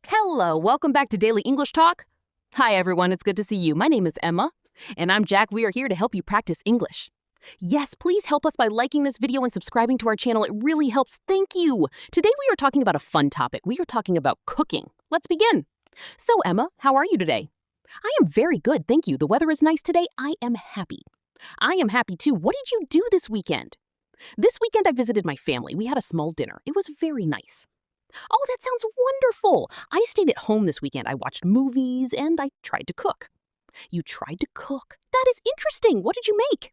Hello, welcome back to Daily English Talk. Hi everyone, it's good to see you. My name is Emma, and I'm Jack. We are here to help you practice English. Yes, please help us by liking this video and subscribing to our channel. It really helps. Thank you. Today we are talking about a fun topic. We are talking about cooking. Let's begin. So Emma, how are you today? I am very good, thank you. The weather is nice today. I am happy. I am happy too. What did you do this weekend? This weekend I visited my family. We had a small dinner. It was very nice. Oh, that sounds wonderful. I stayed at home this weekend. I watched movies and I tried to cook. You tried to cook? That is interesting. What did you make?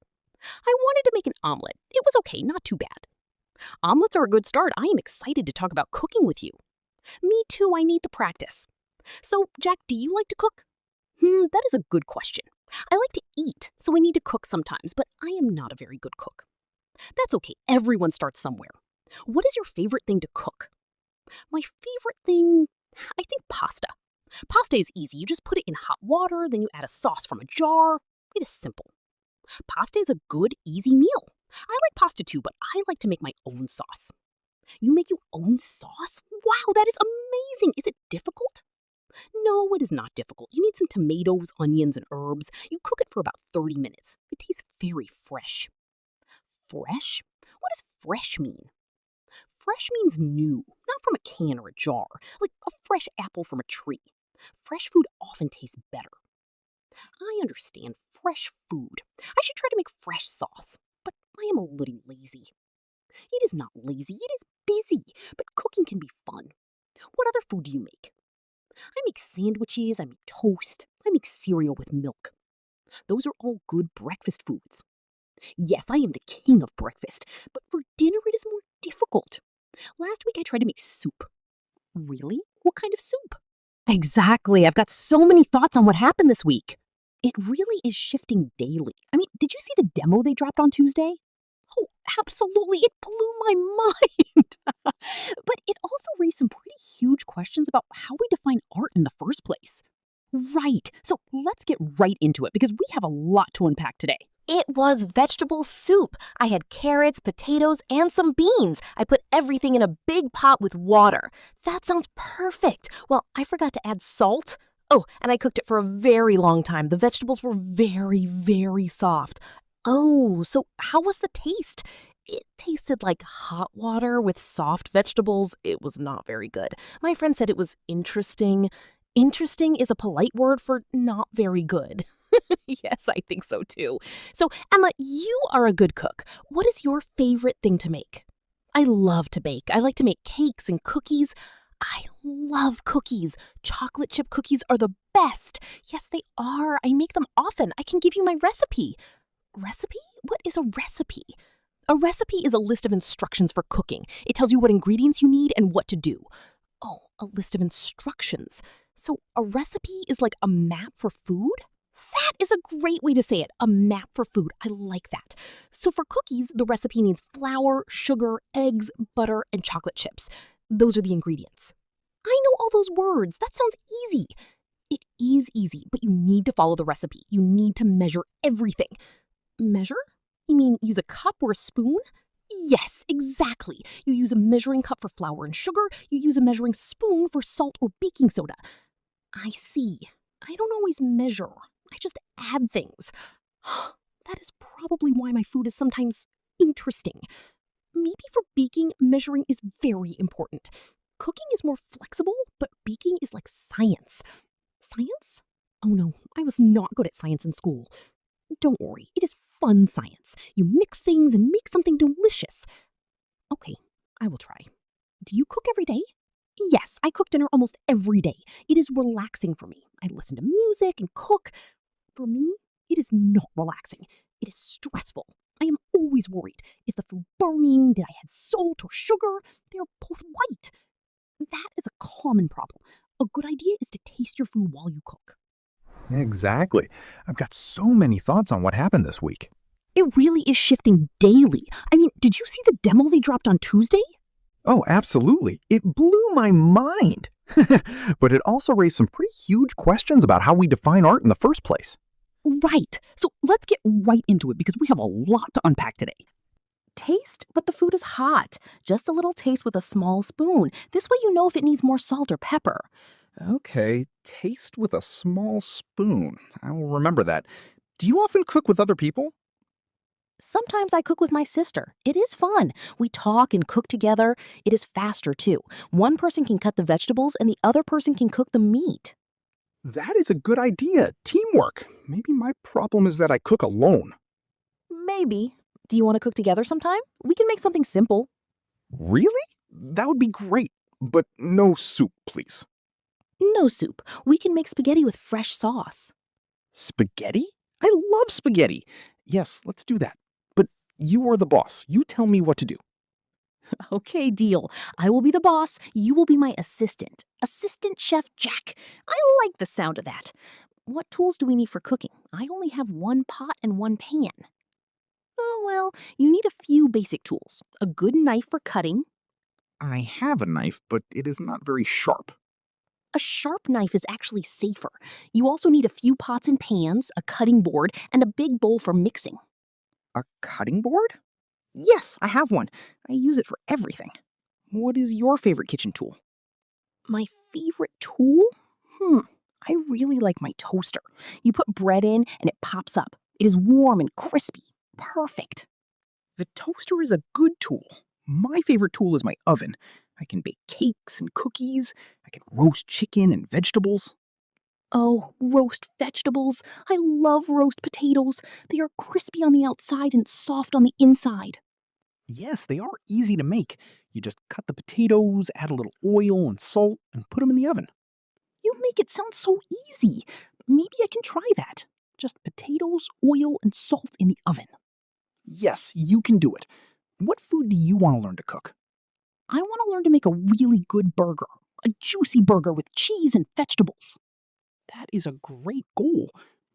I wanted to make an omelet. It was okay, not too bad. Omelets are a good start. I am excited to talk about cooking with you. Me too, I need the practice. So, Jack, do you like to cook? That is a good question. I like to eat, so I need to cook sometimes, but I am not a very good cook. That's okay. Everyone starts somewhere. What is your favorite thing to cook? My favorite thing, I think pasta. Pasta is easy. You just put it in hot water, then you add a sauce from a jar. It is simple. Pasta is a good, easy meal. I like pasta too, but I like to make my own sauce. You make your own sauce? Wow, that is amazing. Is it difficult? No, it is not difficult. You need some tomatoes, onions, and herbs. You cook it for about 30 minutes. It tastes very fresh. Fresh? What does fresh mean? Fresh means new, not from a can or a jar, like a fresh apple from a tree. Fresh food often tastes better. I understand fresh food. I should try to make fresh sauce, but I am a little lazy. It is not lazy, it is busy, but cooking can be fun. What other food do you make? I make sandwiches, I make toast, I make cereal with milk. Those are all good breakfast foods. Yes, I am the king of breakfast, but for dinner it is more difficult. Last week I tried to make soup. Really? What kind of soup? Exactly. I've got so many thoughts on what happened this week. It really is shifting daily. I mean, did you see the demo they dropped on Tuesday? Oh, absolutely. It blew my mind. But it also raised some pretty huge questions about how we define art in the first place. Right. So let's get right into it because we have a lot to unpack today. It was vegetable soup. I had carrots, potatoes, and some beans. I put everything in a big pot with water. That sounds perfect. Well, I forgot to add salt. Oh, and I cooked it for a very long time. The vegetables were very, very soft. Oh, so how was the taste? It tasted like hot water with soft vegetables. It was not very good. My friend said it was interesting. Interesting is a polite word for not very good. Yes, I think so too. So, Emma, you are a good cook. What is your favorite thing to make? I love to bake. I like to make cakes and cookies. I love cookies. Chocolate chip cookies are the best. Yes, they are. I make them often. I can give you my recipe. Recipe? What is a recipe? A recipe is a list of instructions for cooking. It tells you what ingredients you need and what to do. Oh, a list of instructions. So a recipe is like a map for food? That is a great way to say it, a map for food. I like that. So for cookies, the recipe needs flour, sugar, eggs, butter, and chocolate chips. Those are the ingredients. I know all those words. That sounds easy. It is easy, but you need to follow the recipe. You need to measure everything. Measure? You mean use a cup or a spoon? Yes, exactly. You use a measuring cup for flour and sugar. You use a measuring spoon for salt or baking soda. I see. I don't always measure. I just add things. That is probably why my food is sometimes interesting. Maybe for baking, measuring is very important. Cooking is more flexible, but baking is like science. Science? Oh no, I was not good at science in school. Don't worry, it is fun science. You mix things and make something delicious. Okay, I will try. Do you cook every day? Yes, I cook dinner almost every day. It is relaxing for me. I listen to music and cook. For me, it is not relaxing. It is stressful. I am always worried. Is the food burning? Did I add salt or sugar? They are both white. That is a common problem. A good idea is to taste your food while you cook. Exactly. I've got so many thoughts on what happened this week. It really is shifting daily. I mean, did you see the demo they dropped on Tuesday? Oh, absolutely. It blew my mind. But it also raised some pretty huge questions about how we define art in the first place. Right. So let's get right into it because we have a lot to unpack today. Taste, but the food is hot. Just a little taste with a small spoon. This way you know if it needs more salt or pepper. Okay, taste with a small spoon. I will remember that. Do you often cook with other people? Sometimes I cook with my sister. It is fun. We talk and cook together. It is faster, too. One person can cut the vegetables and the other person can cook the meat. That is a good idea. Teamwork. Maybe my problem is that I cook alone. Maybe. Do you want to cook together sometime? We can make something simple. Really? That would be great. But no soup, please. No soup. We can make spaghetti with fresh sauce. Spaghetti? I love spaghetti. Yes, let's do that. But you are the boss. You tell me what to do. Okay, deal. I will be the boss. You will be my assistant. Assistant Chef Jack. I like the sound of that. What tools do we need for cooking? I only have one pot and one pan. Oh, well, you need a few basic tools. A good knife for cutting. I have a knife, but it is not very sharp. A sharp knife is actually safer. You also need a few pots and pans, a cutting board, and a big bowl for mixing. A cutting board? Yes, I have one. I use it for everything. What is your favorite kitchen tool? My favorite tool? I really like my toaster. You put bread in and it pops up. It is warm and crispy. Perfect. The toaster is a good tool. My favorite tool is my oven. I can bake cakes and cookies. I can roast chicken and vegetables. Oh, roast vegetables. I love roast potatoes. They are crispy on the outside and soft on the inside. Yes, they are easy to make. You just cut the potatoes, add a little oil and salt, and put them in the oven. You make it sound so easy. Maybe I can try that. Just potatoes, oil, and salt in the oven. Yes, you can do it. What food do you want to learn to cook? I want to learn to make a really good burger. A juicy burger with cheese and vegetables. That is a great goal.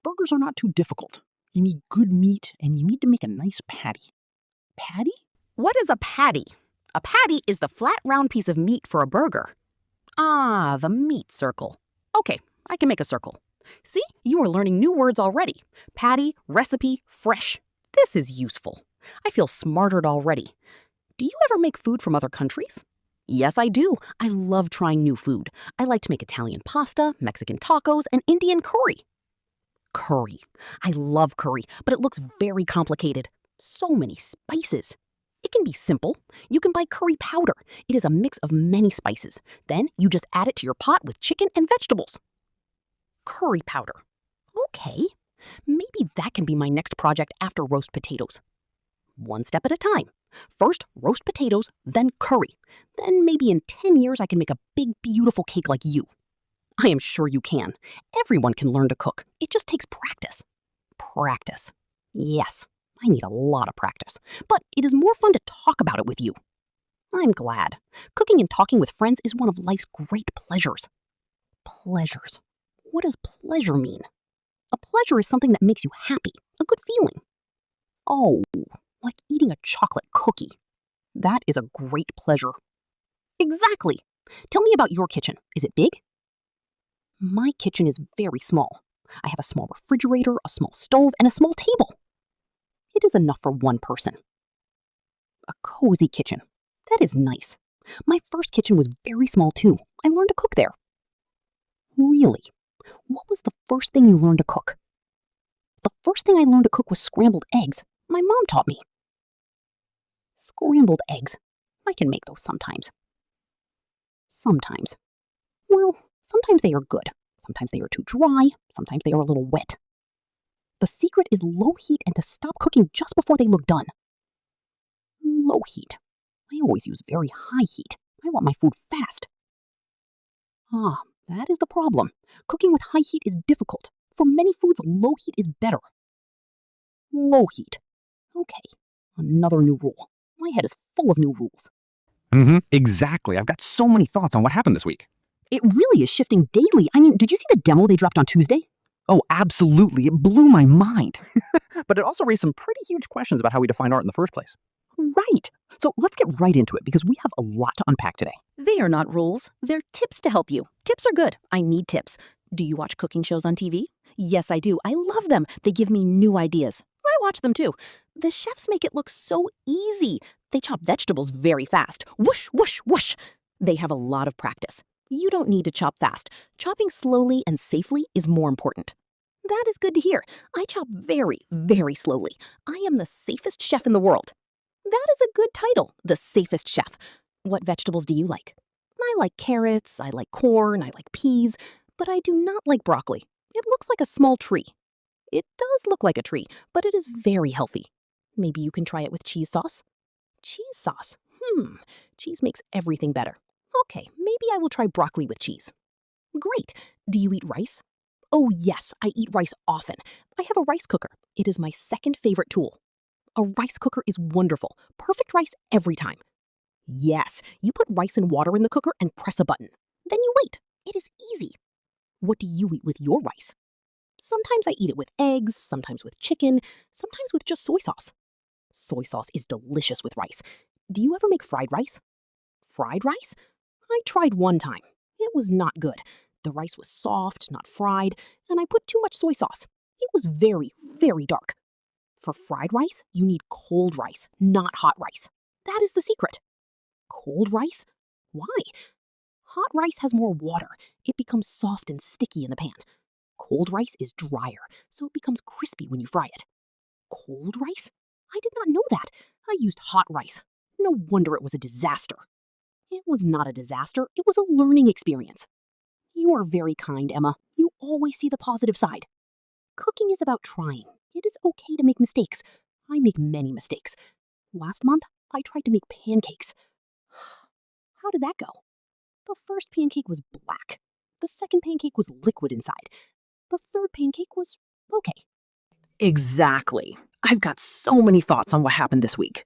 Burgers are not too difficult. You need good meat, and you need to make a nice patty. Patty? What is a patty? A patty is the flat, round piece of meat for a burger. Ah, the meat circle. Okay, I can make a circle. See, you are learning new words already. Patty, recipe, fresh. This is useful. I feel smarter already. Do you ever make food from other countries? Yes, I do. I love trying new food. I like to make Italian pasta, Mexican tacos, and Indian curry. Curry. I love curry, but it looks very complicated. So many spices. It can be simple. You can buy curry powder. It is a mix of many spices. Then you just add it to your pot with chicken and vegetables. Curry powder. Okay, maybe that can be my next project after roast potatoes. One step at a time. First, roast potatoes, then curry. Then maybe in 10 years I can make a big, beautiful cake like you. I am sure you can. Everyone can learn to cook. It just takes practice. Practice. Yes, I need a lot of practice. But it is more fun to talk about it with you. I'm glad. Cooking and talking with friends is one of life's great pleasures. Pleasures. What does pleasure mean? A pleasure is something that makes you happy, a good feeling. Oh, like eating a chocolate cookie. That is a great pleasure. Exactly. Tell me about your kitchen. Is it big? My kitchen is very small. I have a small refrigerator, a small stove, and a small table. It is enough for one person. A cozy kitchen. That is nice. My first kitchen was very small too. I learned to cook there. Really? What was the first thing you learned to cook? The first thing I learned to cook was scrambled eggs. My mom taught me. Scrambled eggs. I can make those sometimes. Sometimes. Well, sometimes they are good. Sometimes they are too dry. Sometimes they are a little wet. The secret is low heat and to stop cooking just before they look done. Low heat. I always use very high heat. I want my food fast. Ah, that is the problem. Cooking with high heat is difficult. For many foods, low heat is better. Low heat. Okay, another new rule. My head is full of new rules. Exactly. I've got so many thoughts on what happened this week. It really is shifting daily. I mean, did you see the demo they dropped on Tuesday? Oh, absolutely. It blew my mind. But it also raised some pretty huge questions about how we define art in the first place. Right. So let's get right into it because we have a lot to unpack today. They are not rules. They're tips to help you. Tips are good. I need tips. Do you watch cooking shows on TV? Yes, I do. I love them. They give me new ideas. I watch them too. The chefs make it look so easy. They chop vegetables very fast. Whoosh, whoosh, whoosh. They have a lot of practice. You don't need to chop fast. Chopping slowly and safely is more important. That is good to hear. I chop very, very slowly. I am the safest chef in the world. That is a good title, the safest chef. What vegetables do you like? I like carrots, I like corn, I like peas, but I do not like broccoli. It looks like a small tree. It does look like a tree, but it is very healthy. Maybe you can try it with cheese sauce? Cheese sauce? Cheese makes everything better. Okay, maybe I will try broccoli with cheese. Great. Do you eat rice? Oh yes, I eat rice often. I have a rice cooker. It is my second favorite tool. A rice cooker is wonderful. Perfect rice every time. Yes, you put rice and water in the cooker and press a button. Then you wait. It is easy. What do you eat with your rice? Sometimes I eat it with eggs, sometimes with chicken, sometimes with just soy sauce. Soy sauce is delicious with rice. Do you ever make fried rice? Fried rice? I tried one time. It was not good. The rice was soft, not fried, and I put too much soy sauce. It was very, very dark. For fried rice, you need cold rice, not hot rice. That is the secret. Cold rice? Why? Hot rice has more water. It becomes soft and sticky in the pan. Cold rice is drier, so it becomes crispy when you fry it. Cold rice? I did not know that. I used hot rice. No wonder it was a disaster. It was not a disaster. It was a learning experience. You are very kind, Emma. You always see the positive side. Cooking is about trying. It is okay to make mistakes. I make many mistakes. Last month, I tried to make pancakes. How did that go? The first pancake was black. The second pancake was liquid inside. The third pancake was okay. Exactly. I've got so many thoughts on what happened this week.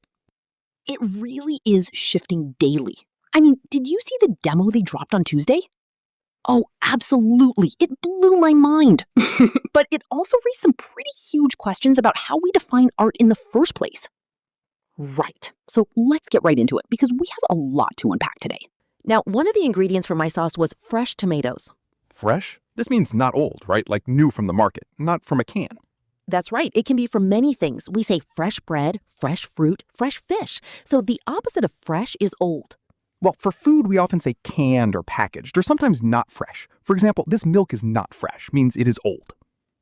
It really is shifting daily. I mean, did you see the demo they dropped on Tuesday? Oh, absolutely. It blew my mind. But it also raised some pretty huge questions about how we define art in the first place. Right. So let's get right into it because we have a lot to unpack today. Now, one of the ingredients for my sauce was fresh tomatoes. Fresh? This means not old, right? Like new from the market, not from a can. That's right. It can be from many things. We say fresh bread, fresh fruit, fresh fish. So the opposite of fresh is old. Well, for food, we often say canned or packaged, or sometimes not fresh. For example, this milk is not fresh, means it is old.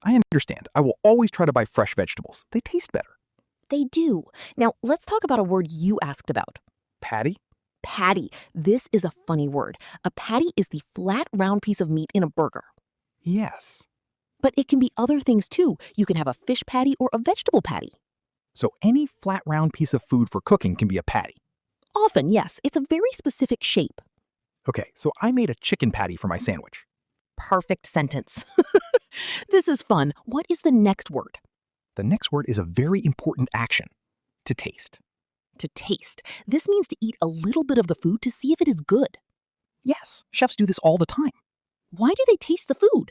I understand. I will always try to buy fresh vegetables. They taste better. They do. Now, let's talk about a word you asked about. Patty? Patty. This is a funny word. A patty is the flat, round piece of meat in a burger. Yes. But it can be other things too. You can have a fish patty or a vegetable patty. So any flat, round piece of food for cooking can be a patty. Often, yes. It's a very specific shape. Okay, so I made a chicken patty for my sandwich. Perfect sentence. This is fun. What is the next word? The next word is a very important action. To taste. To taste. This means to eat a little bit of the food to see if it is good. Yes, chefs do this all the time. Why do they taste the food?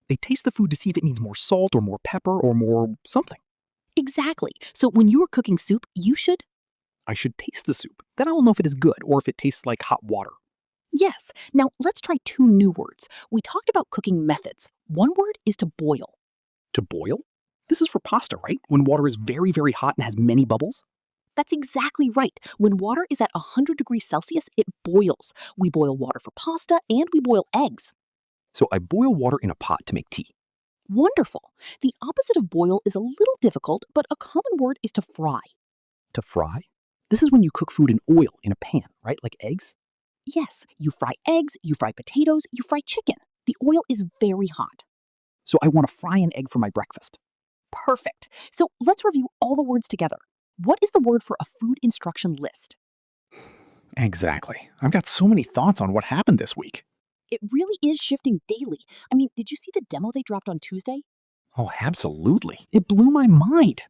They taste the food to see if it needs more salt or more pepper or more something. Exactly. So when you are cooking soup, I should taste the soup. Then I will know if it is good or if it tastes like hot water. Yes. Now let's try two new words. We talked about cooking methods. One word is to boil. To boil? This is for pasta, right? When water is very, very hot and has many bubbles? That's exactly right. When water is at 100 degrees Celsius, it boils. We boil water for pasta and we boil eggs. So I boil water in a pot to make tea. Wonderful. The opposite of boil is a little difficult, but a common word is to fry. To fry? This is when you cook food in oil in a pan, right? Like eggs? Yes, you fry eggs, you fry potatoes, you fry chicken. The oil is very hot. So I want to fry an egg for my breakfast. Perfect. So let's review all the words together. What is the word for a food instruction list? Exactly. I've got so many thoughts on what happened this week. It really is shifting daily. I mean, did you see the demo they dropped on Tuesday? Oh, absolutely. It blew my mind.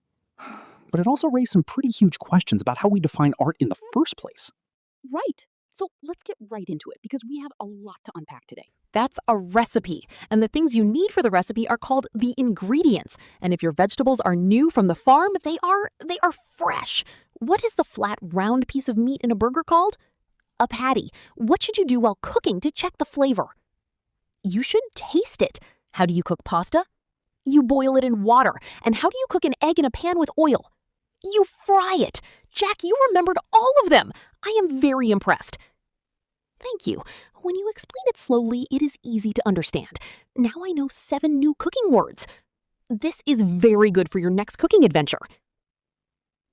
But it also raised some pretty huge questions about how we define art in the first place. Right. So let's get right into it because we have a lot to unpack today. That's a recipe, and the things you need for the recipe are called the ingredients. And if your vegetables are new from the farm, they are fresh. What is the flat, round piece of meat in a burger called? A patty. What should you do while cooking to check the flavor? You should taste it. How do you cook pasta? You boil it in water. And how do you cook an egg in a pan with oil? You fry it. Jack, you remembered all of them. I am very impressed. Thank you. When you explain it slowly, it is easy to understand. Now I know 7 new cooking words. This is very good for your next cooking adventure.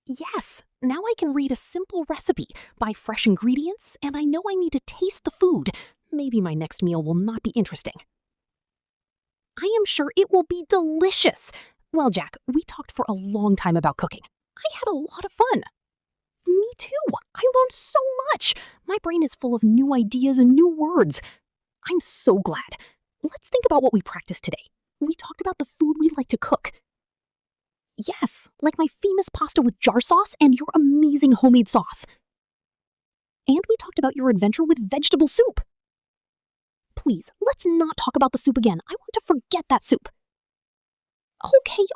Yes, now I can read a simple recipe, buy fresh ingredients, and I know I need to taste the food. Maybe my next meal will not be interesting. I am sure it will be delicious. Well, Jack, we talked for a long time about cooking. I had a lot of fun. Me too. I learned so much. My brain is full of new ideas and new words. I'm so glad. Let's think about what we practiced today. We talked about the food we like to cook. Yes, like my famous pasta with jar sauce and your amazing homemade sauce. And we talked about your adventure with vegetable soup. Please, let's not talk about the soup again. I want to forget that soup.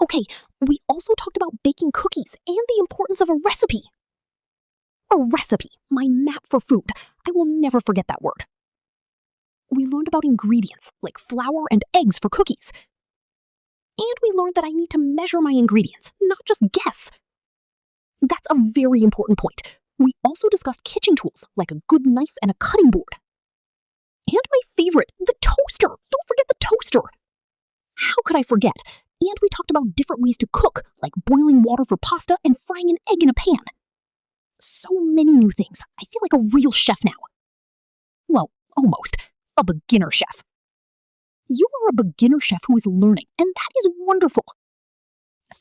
Okay. We also talked about baking cookies and the importance of a recipe. A recipe, my map for food. I will never forget that word. We learned about ingredients, like flour and eggs for cookies. And we learned that I need to measure my ingredients, not just guess. That's a very important point. We also discussed kitchen tools, like a good knife and a cutting board. And my favorite, the toaster. Don't forget the toaster. How could I forget? And we talked about different ways to cook, like boiling water for pasta and frying an egg in a pan. So many new things. I feel like a real chef now. Well, almost. A beginner chef. You are a beginner chef who is learning, and that is wonderful.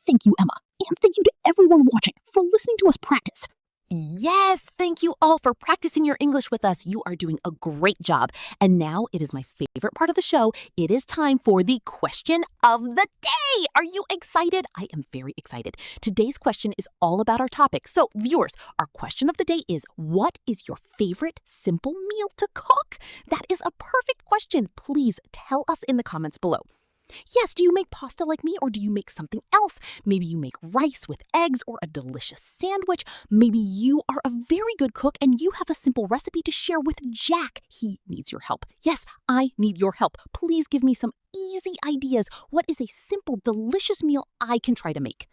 Thank you, Emma, and thank you to everyone watching for listening to us practice. Yes, thank you all for practicing your English with us. You are doing a great job. And now it is my favorite part of the show. It is time for the question of the day. Are you excited? I am very excited. Today's question is all about our topic. So, viewers, our question of the day is, what is your favorite simple meal to cook? That is a perfect question. Please tell us in the comments below. Yes, do you make pasta like me, or do you make something else? Maybe you make rice with eggs or a delicious sandwich. Maybe you are a very good cook and you have a simple recipe to share with Jack. He needs your help. Yes, I need your help. Please give me some easy ideas. What is a simple, delicious meal I can try to make?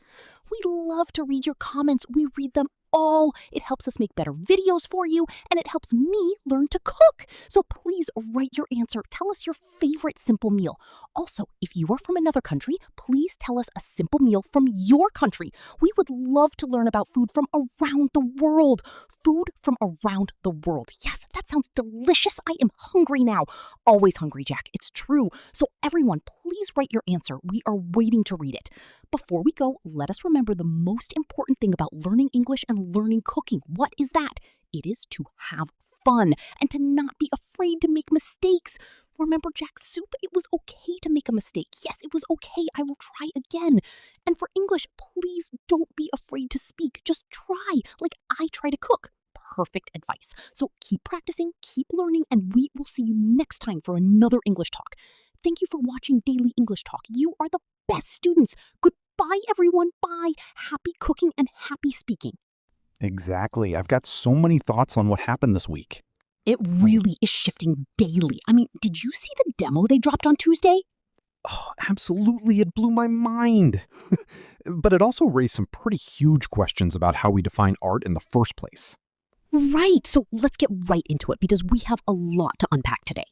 We love to read your comments. We read them all. It helps us make better videos for you, and it helps me learn to cook. So please write your answer. Tell us your favorite simple meal. Also, if you are from another country, please tell us a simple meal from your country. We would love to learn about food from around the world. Food from around the world. Yes, that sounds delicious. I am hungry now. Always hungry, Jack. It's true. So everyone, please write your answer. We are waiting to read it. Before we go, let us remember the most important thing about learning English and learning cooking. What is that? It is to have fun and to not be afraid to make mistakes. Remember Jack's soup? It was okay to make a mistake. Yes, it was okay. I will try again. And for English, please don't be afraid to speak. Just try, like I try to cook. Perfect advice. So keep practicing, keep learning, and we will see you next time for another English Talk. Thank you for watching Daily English Talk. You are the best students. Goodbye, everyone. Bye. Happy cooking and happy speaking. Exactly. I've got so many thoughts on what happened this week. It really is shifting daily. I mean, did you see the demo they dropped on Tuesday? Oh, absolutely. It blew my mind. But it also raised some pretty huge questions about how we define art in the first place. Right. So let's get right into it because we have a lot to unpack today.